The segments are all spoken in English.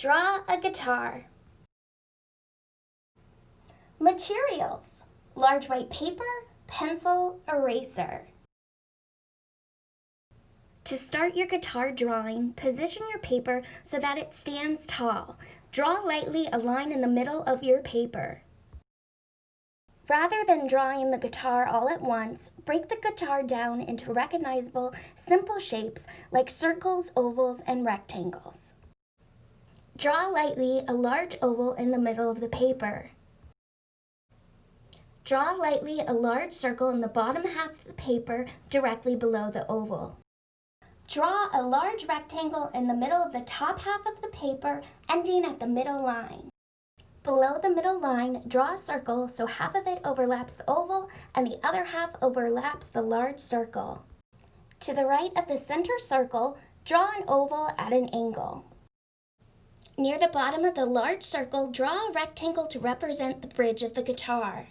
Draw a guitar. Materials: large white paper, pencil, eraser. To start your guitar drawing, position your paper so that it stands tall. Draw lightly a line in the middle of your paper. Rather than drawing the guitar all at once, break the guitar down into recognizable, simple shapes like circles, ovals, and rectangles. Draw lightly a large oval in the middle of the paper. Draw lightly a large circle in the bottom half of the paper directly below the oval. Draw a large rectangle in the middle of the top half of the paper, ending at the middle line. Below the middle line, draw a circle so half of it overlaps the oval and the other half overlaps the large circle. To the right of the center circle, draw an oval at an angle. Near the bottom of the large circle, draw a rectangle to represent the bridge of the guitar.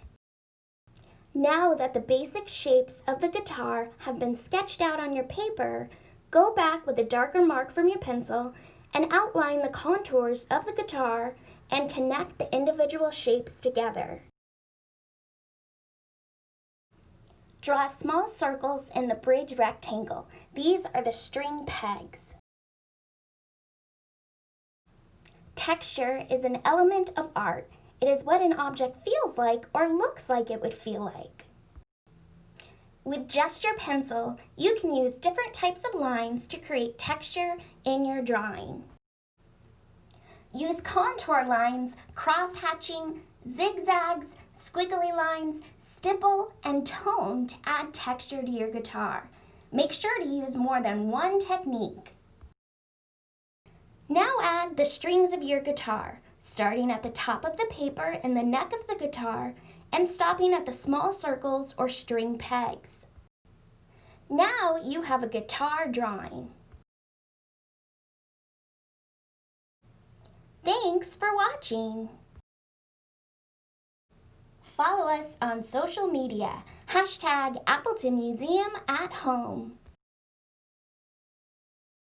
Now that the basic shapes of the guitar have been sketched out on your paper, go back with a darker mark from your pencil and outline the contours of the guitar and connect the individual shapes together. Draw small circles in the bridge rectangle. These are the string pegs. Texture is an element of art. It is what an object feels like or looks like it would feel like. With just your pencil, you can use different types of lines to create texture in your drawing. Use contour lines, cross-hatching, zigzags, squiggly lines, stipple, and tone to add texture to your guitar. Make sure to use more than one technique. Now add the strings of your guitar, starting at the top of the paper and the neck of the guitar, and stopping at the small circles or string pegs. Now you have a guitar drawing. Thanks for watching. Follow us on social media, #AppletonMuseum@home.